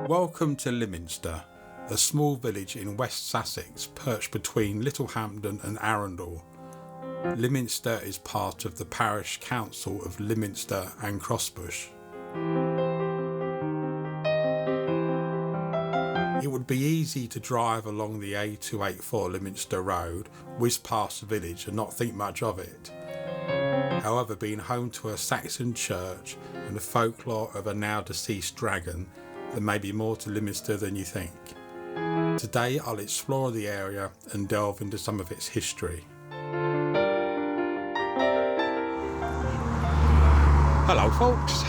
Welcome to Lyminster, a small village in West Sussex perched between Littlehampton and Arundel. Lyminster is part of the parish council of Lyminster and Crossbush. It would be easy to drive along the A284 Lyminster Road, whiz past the village and not think much of it. However, being home to a Saxon church and the folklore of a now deceased dragon, there may be more to Lyminster than you think. Today I'll explore the area and delve into some of its history. Hello folks,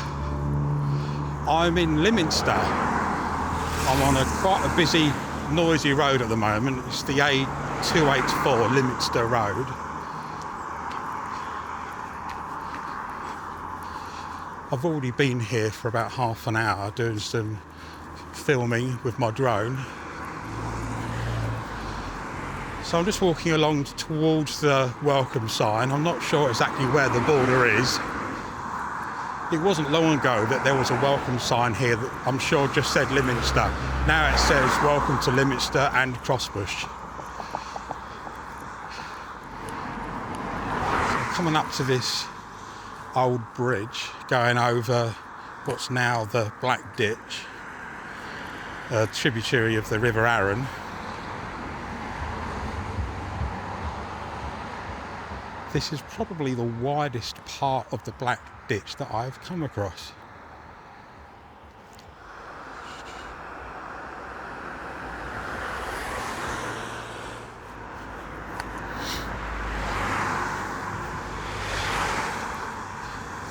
I'm in Lyminster. I'm on quite a busy, noisy road at the moment. It's the A284 Lyminster Road. I've already been here for about half an hour doing some filming with my drone. So I'm just walking along towards the welcome sign. I'm not sure exactly where the border is. It wasn't long ago that there was a welcome sign here that I'm sure just said Lyminster. Now it says welcome to Lyminster and Crossbush. So coming up to this old bridge going over what's now the Black Ditch, a tributary of the River Arun. This is probably the widest part of the Black Ditch that I've come across.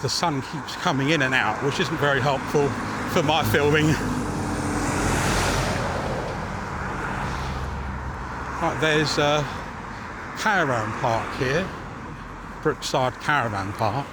The sun keeps coming in and out, which isn't very helpful for my filming. Right, there's a caravan park here, Brookside Caravan Park.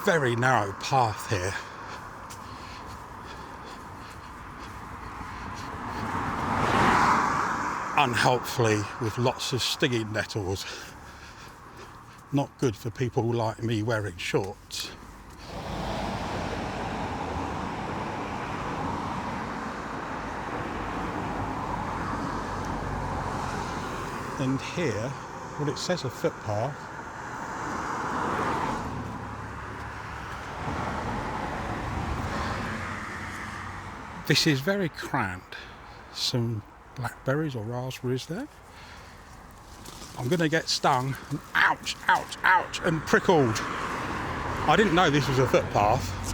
Very narrow path here. Unhelpfully with lots of stinging nettles. Not good for people like me wearing shorts. And here, well, it says a footpath. This is very cramped. Some blackberries or raspberries there. I'm going to get stung. Ouch, ouch, ouch, and prickled. I didn't know this was a footpath.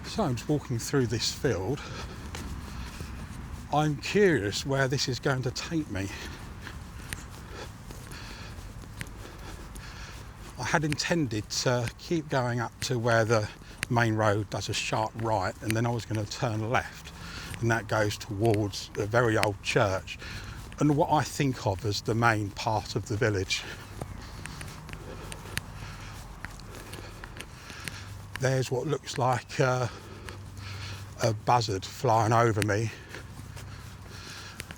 So I'm just walking through this field. I'm curious where this is going to take me. I had intended to keep going up to where the main road does a sharp right, and then I was going to turn left, and that goes towards a very old church and what I think of as the main part of the village. There's what looks like a buzzard flying over me,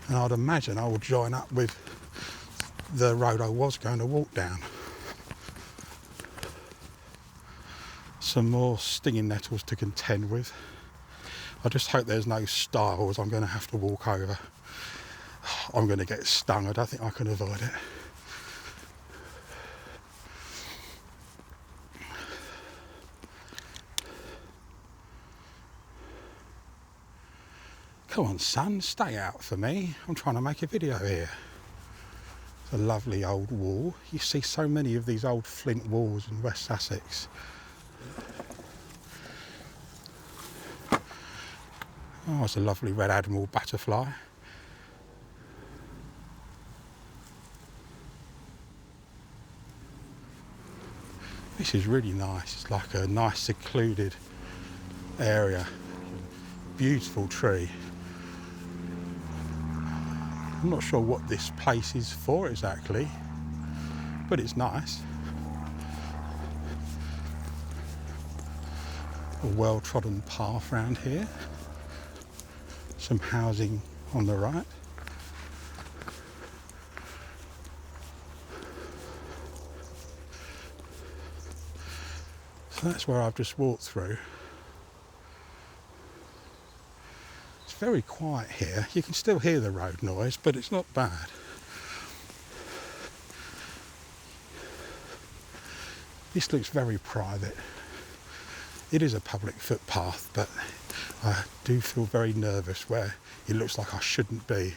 and I'd imagine I will join up with the road I was going to walk down. Some more stinging nettles to contend with. I just hope there's no stiles I'm going to have to walk over. I'm going to get stung. I don't think I can avoid it. Come on, son, stay out for me. I'm trying to make a video here. It's a lovely old wall. You see so many of these old flint walls in West Sussex. Oh, it's a lovely red admiral butterfly. This is really nice. It's like a nice secluded area. Beautiful tree. I'm not sure what this place is for exactly, but it's nice. A well-trodden path round here. Some housing on the right. So that's where I've just walked through. It's very quiet here. You can still hear the road noise, but it's not bad. This looks very private. It is a public footpath, but I do feel very nervous where it looks like I shouldn't be.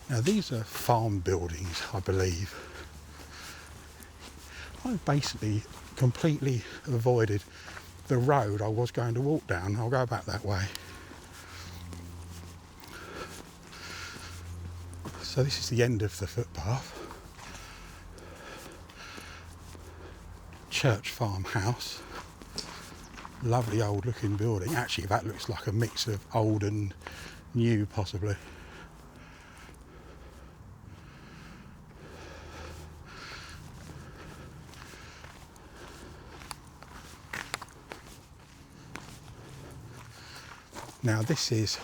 Now these are farm buildings, I believe. I basically completely avoided the road I was going to walk down. I'll go back that way. So this is the end of the footpath. Church farmhouse. Lovely old looking building. Actually, that looks like a mix of old and new, possibly. Now this is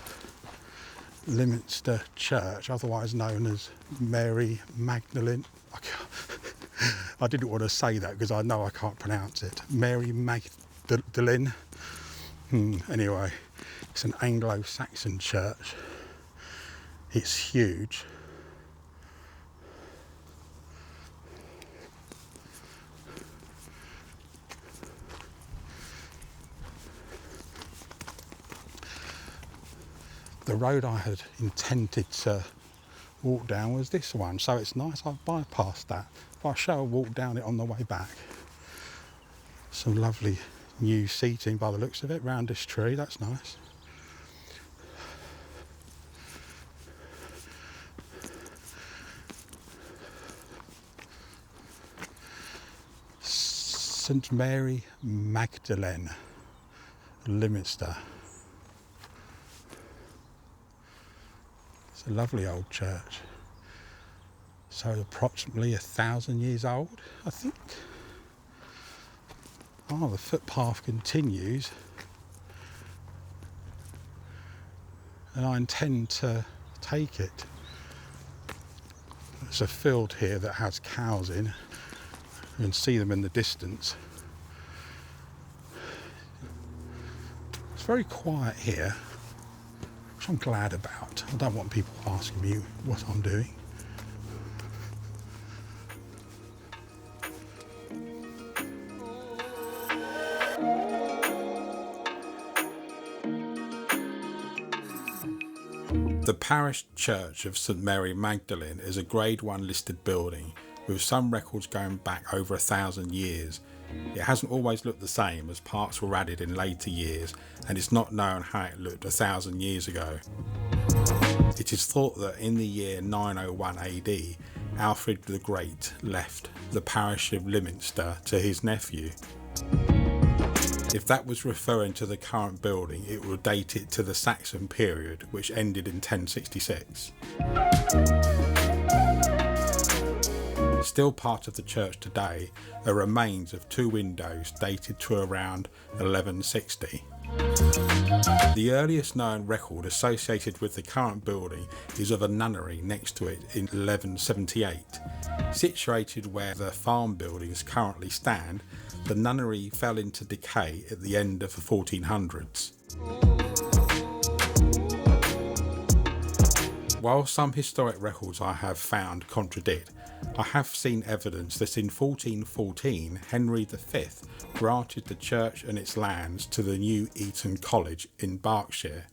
Lyminster Church, otherwise known as Mary Magdalene. I didn't want to say that because I know I can't pronounce it. Mary Magdalene. Anyway, it's an Anglo-Saxon church. It's huge. The road I had intended to walk down was this one, so it's nice I've bypassed that. If I shall walk down it on the way back. Some lovely new seating by the looks of it round this tree, that's nice. St Mary Magdalene, Lyminster. It's a lovely old church. So approximately 1,000 years old, I think. Oh, the footpath continues. And I intend to take it. There's a field here that has cows in. You can see them in the distance. It's very quiet here, which I'm glad about. I don't want people asking me what I'm doing. The parish church of St Mary Magdalene is a Grade 1 listed building with some records going back over 1,000 years. It hasn't always looked the same as parts were added in later years, and it's not known how it looked 1,000 years ago. It is thought that in the year 901 AD, Alfred the Great left the parish of Lyminster to his nephew. If that was referring to the current building, it would date it to the Saxon period, which ended in 1066. Still part of the church today are remains of two windows dated to around 1160. The earliest known record associated with the current building is of a nunnery next to it in 1178. Situated where the farm buildings currently stand, the nunnery fell into decay at the end of the 1400s. While some historic records I have found contradict, I have seen evidence that in 1414 Henry V granted the church and its lands to the new Eton College in Berkshire.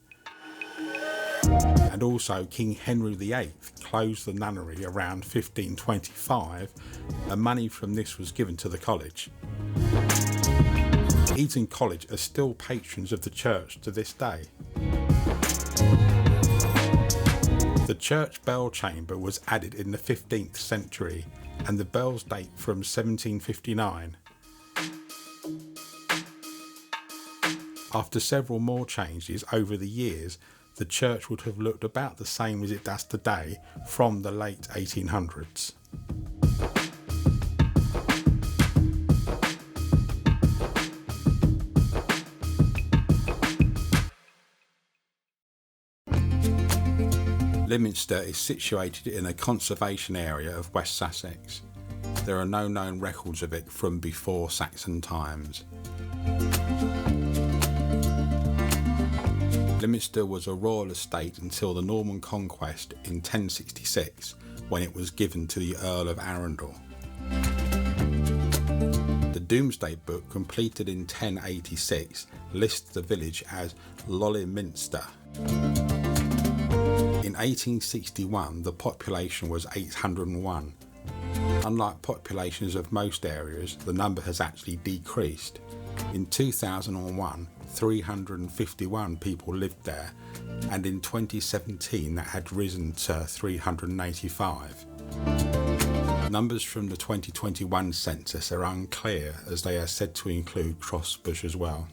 And also King Henry VIII closed the nunnery around 1525 and money from this was given to the college. Eton College are still patrons of the church to this day. The church bell chamber was added in the 15th century and the bells date from 1759. After several more changes over the years, the church would have looked about the same as it does today from the late 1800s. Lyminster is situated in a conservation area of West Sussex. There are no known records of it from before Saxon times. Lyminster was a royal estate until the Norman conquest in 1066, when it was given to the Earl of Arundel. The Domesday Book, completed in 1086, lists the village as Lyminster. In 1861, the population was 801. Unlike populations of most areas, the number has actually decreased. In 2001, 351 people lived there, and in 2017 that had risen to 385. Numbers from the 2021 census are unclear, as they are said to include Crossbush as well.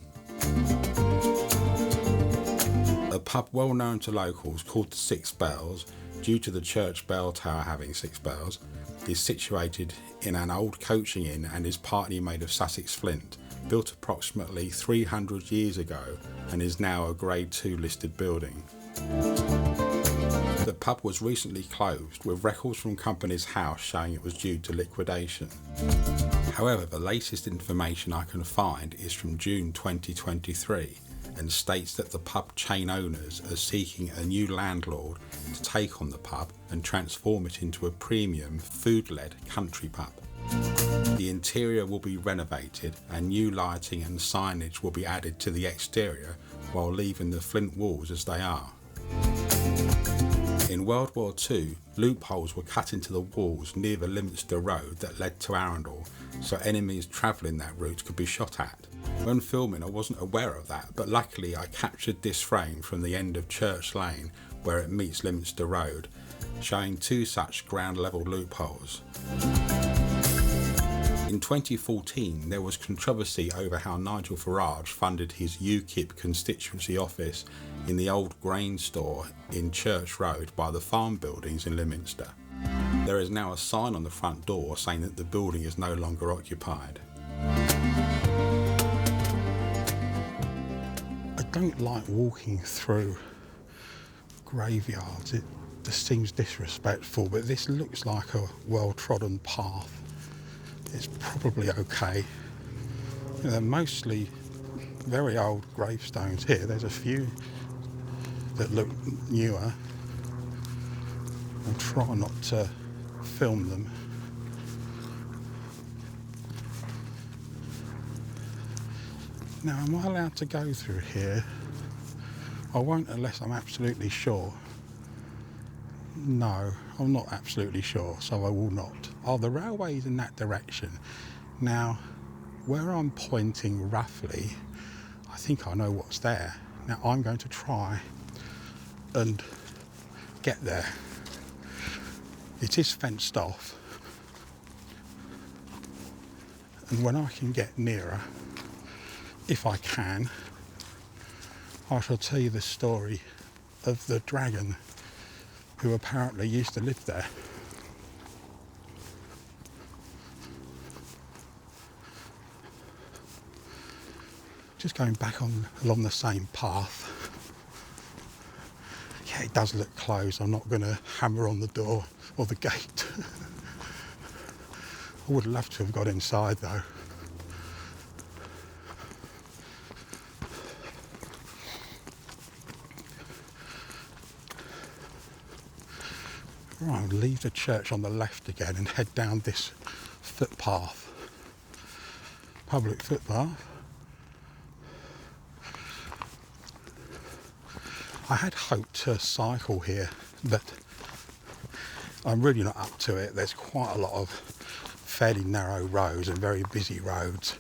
A pub well known to locals, called the Six Bells, due to the church bell tower having 6 bells, is situated in an old coaching inn and is partly made of Sussex flint, built approximately 300 years ago and is now a Grade 2 listed building. The pub was recently closed, with records from Companies House showing it was due to liquidation. However, the latest information I can find is from June 2023 and states that the pub chain owners are seeking a new landlord to take on the pub and transform it into a premium food-led country pub. The interior will be renovated and new lighting and signage will be added to the exterior while leaving the flint walls as they are. In World War II, loopholes were cut into the walls near the Lyminster Road that led to Arundel, so enemies travelling that route could be shot at. When filming, I wasn't aware of that, but luckily I captured this frame from the end of Church Lane where it meets Lyminster Road, showing 2 such ground level loopholes. In 2014, there was controversy over how Nigel Farage funded his UKIP constituency office in the old grain store in Church Road by the farm buildings in Lyminster. There is now a sign on the front door saying that the building is no longer occupied. I don't like walking through graveyards. It just seems disrespectful, but this looks like a well-trodden path. It's probably okay. They're mostly very old gravestones here. There's a few that look newer. I'll try not to film them. Now, am I allowed to go through here? I won't unless I'm absolutely sure. No, I'm not absolutely sure, so I will not. Oh, the railway's in that direction. Now, where I'm pointing roughly, I think I know what's there. Now, I'm going to try and get there. It is fenced off. And when I can get nearer, if I can, I shall tell you the story of the dragon who apparently used to live there. Just going back along the same path. Yeah, it does look closed. I'm not going to hammer on the door or the gate. I would love to have got inside though. Right, I'll leave the church on the left again and head down this footpath. Public footpath. I had hoped to cycle here, but I'm really not up to it. There's quite a lot of fairly narrow roads and very busy roads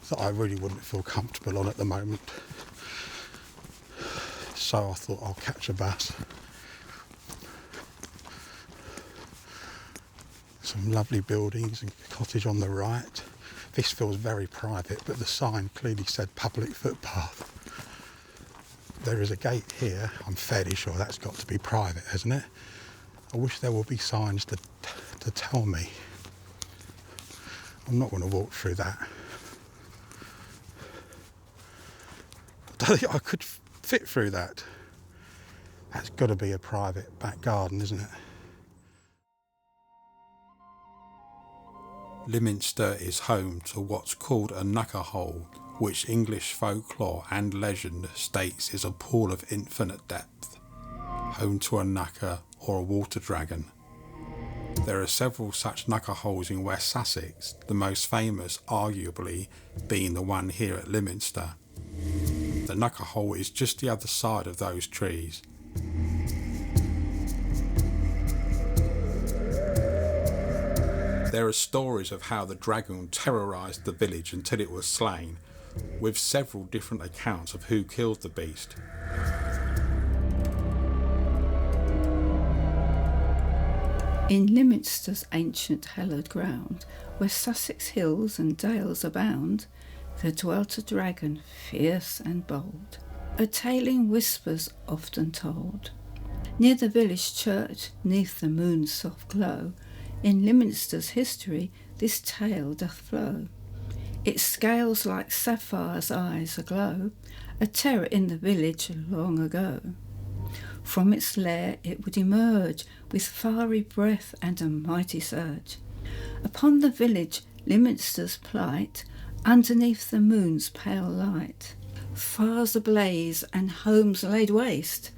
that I really wouldn't feel comfortable on at the moment. So I thought I'll catch a bus. Some lovely buildings and cottage on the right. This feels very private, but the sign clearly said public footpath. There is a gate here. I'm fairly sure that's got to be private, hasn't it? I wish there would be signs to tell me. I'm not going to walk through that. I don't think I could fit through that. That's got to be a private back garden, isn't it? Lyminster is home to what's called a knucker hole, which English folklore and legend states is a pool of infinite depth, home to a knucker or a water dragon. There are several such knucker holes in West Sussex, the most famous arguably being the one here at Lyminster. The knucker hole is just the other side of those trees. There are stories of how the dragon terrorised the village until it was slain, with several different accounts of who killed the beast. In Lyminster's ancient hallowed ground, where Sussex hills and dales abound, there dwelt a dragon fierce and bold, a tale in whispers often told. Near the village church, 'neath the moon's soft glow, in Lyminster's history this tale doth flow. Its scales like sapphire's eyes aglow, a terror in the village long ago. From its lair it would emerge with fiery breath and a mighty surge. Upon the village Lyminster's plight, underneath the moon's pale light. Fires ablaze and homes laid waste,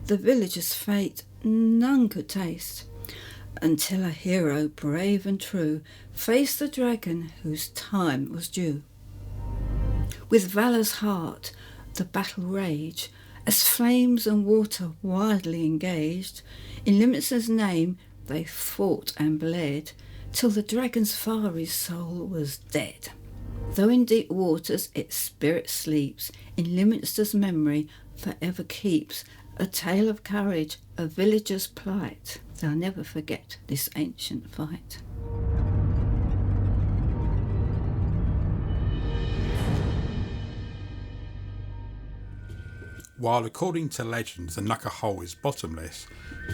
the villagers' fate none could taste, until a hero brave and true faced the dragon whose time was due. With valour's heart the battle raged, as flames and water wildly engaged. In Lyminster's name they fought and bled, till the dragon's fiery soul was dead. Though in deep waters its spirit sleeps, in Lyminster's memory forever keeps a tale of courage, a villager's plight. They'll never forget this ancient fight. While according to legends the knucker hole is bottomless,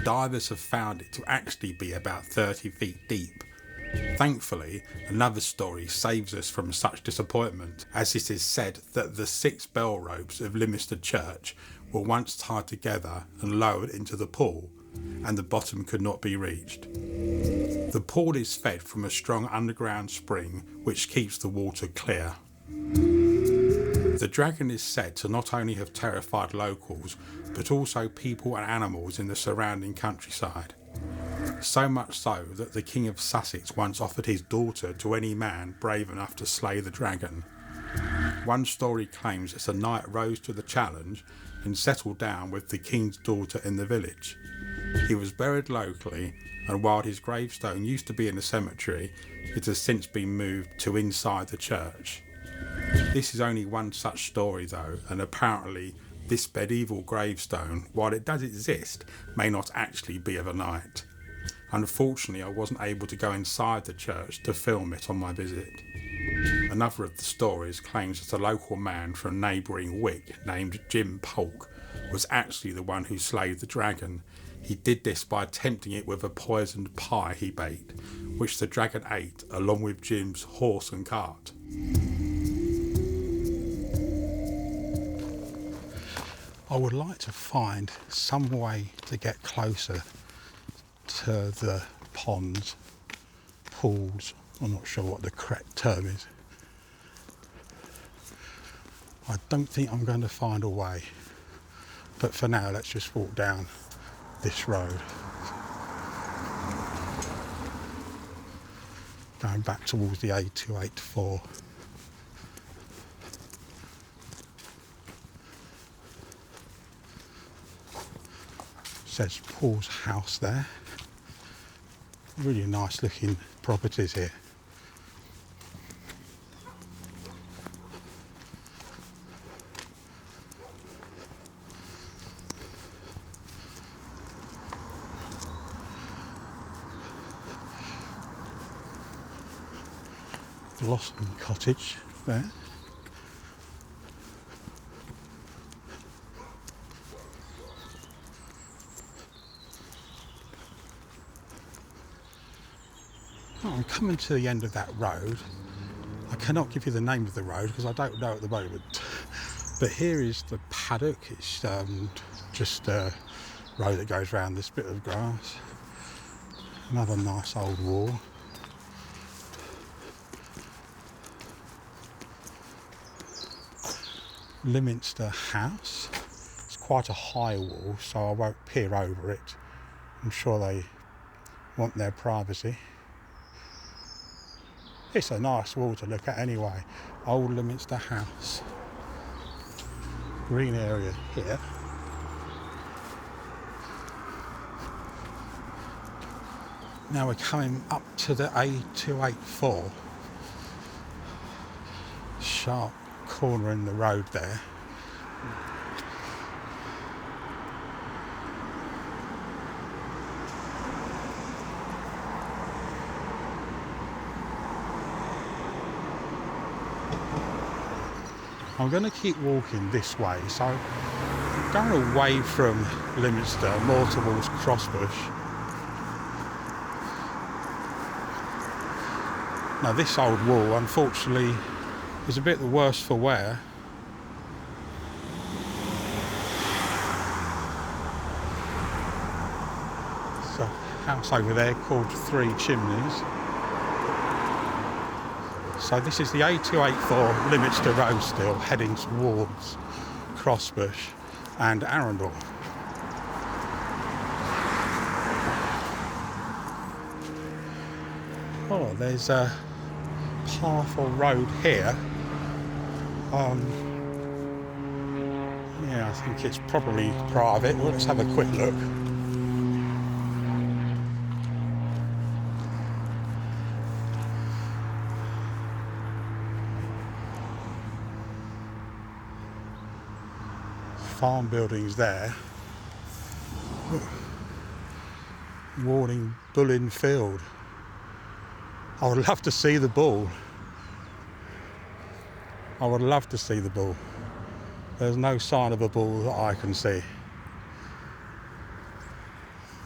divers have found it to actually be about 30 feet deep. Thankfully, another story saves us from such disappointment, as it is said that the 6 bell ropes of Lyminster Church were once tied together and lowered into the pool, and the bottom could not be reached. The pool is fed from a strong underground spring which keeps the water clear. The dragon is said to not only have terrified locals, but also people and animals in the surrounding countryside. So much so that the King of Sussex once offered his daughter to any man brave enough to slay the dragon. One story claims that a knight rose to the challenge and settled down with the king's daughter in the village. He was buried locally, and while his gravestone used to be in the cemetery, it has since been moved to inside the church. This is only one such story though, and apparently this medieval gravestone, while it does exist, may not actually be of a knight. Unfortunately, I wasn't able to go inside the church to film it on my visit. Another of the stories claims that a local man from neighbouring Wick named Jim Polk was actually the one who slayed the dragon. He did this by tempting it with a poisoned pie he baked, which the dragon ate along with Jim's horse and cart. I would like to find some way to get closer to the ponds, pools, I'm not sure what the correct term is. I don't think I'm going to find a way, but for now let's just walk down this road. Going back towards the A284. Says Paul's house there. Really nice looking properties here. Blossom Cottage there. Oh, I'm coming to the end of that road. I cannot give you the name of the road because I don't know at the moment. But here is the paddock. It's just a road that goes around this bit of grass. Another nice old wall. Lyminster House. It's quite a high wall, so I won't peer over it. I'm sure they want their privacy. It's a nice wall to look at anyway. Old Lyminster House. Green area here. Now we're coming up to the A284. Sharp corner in the road there. I'm going to keep walking this way, so going away from Lyminster, more towards Crossbush. Now this old wall, unfortunately, is a bit the worse for wear. There's a house over there called Three Chimneys. So this is the A284 Lyminster Road still, heading towards Crossbush and Arundel. Oh, there's a path or road here. Yeah, I think it's probably private. Well, let's have a quick look. Farm buildings there. Warning bull in field. I would love to see the bull. I would love to see the bull. There's no sign of a bull that I can see.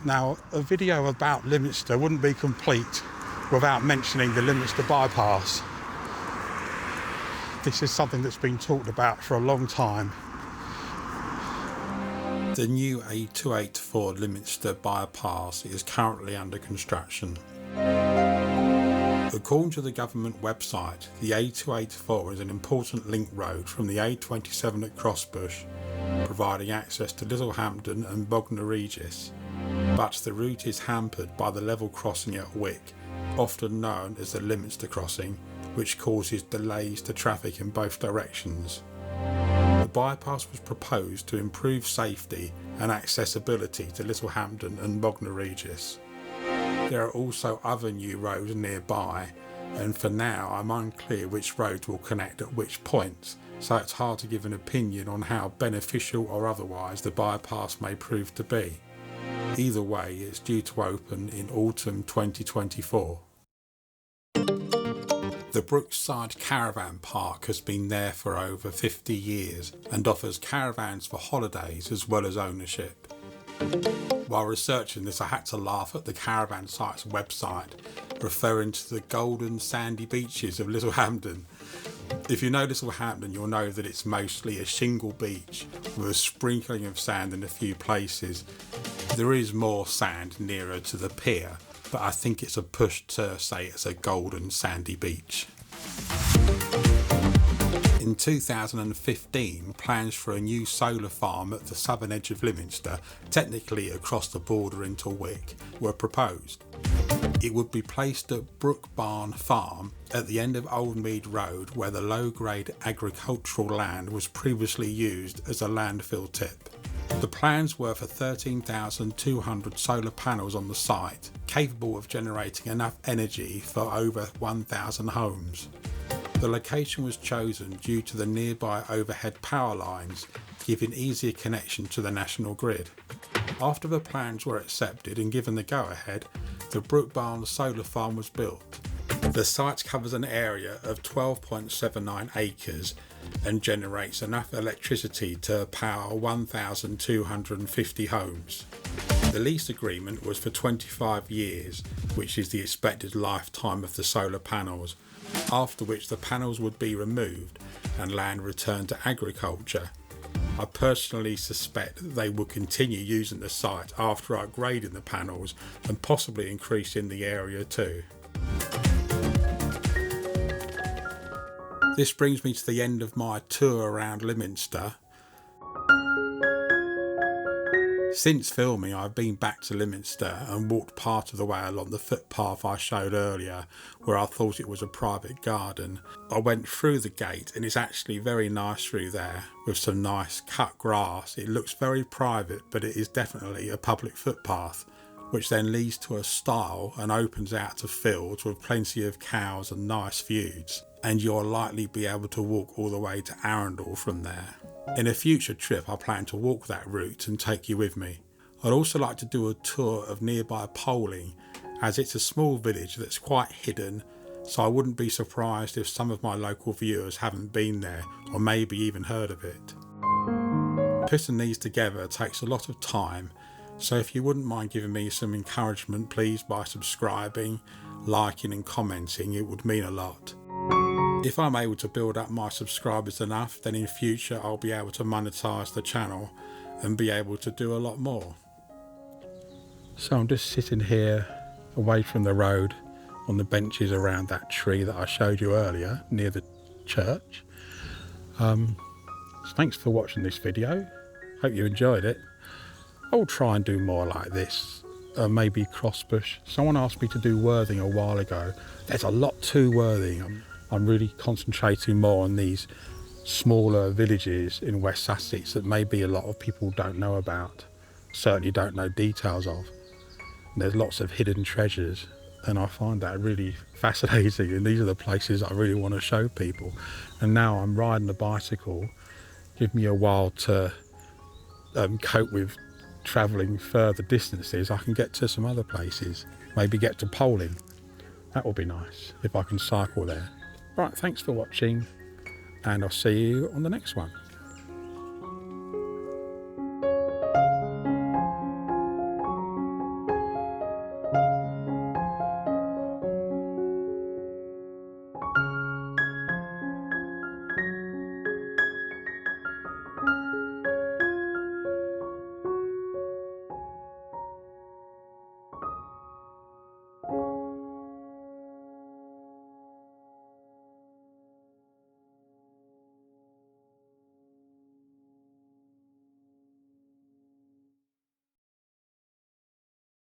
Now, a video about Lyminster wouldn't be complete without mentioning the Lyminster bypass. This is something that's been talked about for a long time. The new A284 Lyminster bypass is currently under construction. According to the government website, the A284 is an important link road from the A27 at Crossbush, providing access to Littlehampton and Bognor Regis. But the route is hampered by the level crossing at Wick, often known as the Lyminster crossing, which causes delays to traffic in both directions. The bypass was proposed to improve safety and accessibility to Littlehampton and Bognor Regis. There are also other new roads nearby, and for now I'm unclear which roads will connect at which points, so it's hard to give an opinion on how beneficial or otherwise the bypass may prove to be. Either way, it's due to open in autumn 2024. The Brookside Caravan Park has been there for over 50 years and offers caravans for holidays as well as ownership. While researching this, I had to laugh at the caravan site's website, referring to the golden sandy beaches of Littlehampton. If you know Littlehampton, you'll know that it's mostly a shingle beach with a sprinkling of sand in a few places. There is more sand nearer to the pier, but I think it's a push to say it's a golden sandy beach. In 2015, plans for a new solar farm at the southern edge of Lyminster, technically across the border into Wick, were proposed. It would be placed at Brook Barn Farm at the end of Oldmead Road, where the low-grade agricultural land was previously used as a landfill tip. The plans were for 13,200 solar panels on the site, capable of generating enough energy for over 1,000 homes. The location was chosen due to the nearby overhead power lines, giving easier connection to the national grid. After the plans were accepted and given the go-ahead, the Brook Barn solar farm was built. The site covers an area of 12.79 acres and generates enough electricity to power 1,250 homes. The lease agreement was for 25 years, which is the expected lifetime of the solar panels, after which the panels would be removed and land returned to agriculture. I personally suspect that they will continue using the site after upgrading the panels and possibly increasing the area too. This brings me to the end of my tour around Lyminster. Since filming, I've been back to Lyminster and walked part of the way along the footpath I showed earlier, where I thought it was a private garden. I went through the gate and it's actually very nice through there, with some nice cut grass. It looks very private, but it is definitely a public footpath, which then leads to a stile and opens out to fields with plenty of cows and nice views, and you'll likely be able to walk all the way to Arundel from there. In a future trip I plan to walk that route and take you with me. I'd also like to do a tour of nearby Poling, as it's a small village that's quite hidden, so I wouldn't be surprised if some of my local viewers haven't been there or maybe even heard of it. Putting these together takes a lot of time, so if you wouldn't mind giving me some encouragement, please, by subscribing, liking and commenting, it would mean a lot. If I'm able to build up my subscribers enough, then in future I'll be able to monetize the channel and be able to do a lot more. So I'm just sitting here away from the road on the benches around that tree that I showed you earlier near the church. So thanks for watching this video. Hope you enjoyed it. I'll try and do more like this. Maybe Crossbush. Someone asked me to do Worthing a while ago. There's a lot to Worthing. I'm really concentrating more on these smaller villages in West Sussex that maybe a lot of people don't know about, certainly don't know details of. And there's lots of hidden treasures, and I find that really fascinating, and these are the places I really want to show people. And now I'm riding a bicycle. Give me a while to cope with travelling further distances. I can get to some other places, maybe get to Poling. That would be nice if I can cycle there. Right, thanks for watching, and I'll see you on the next one.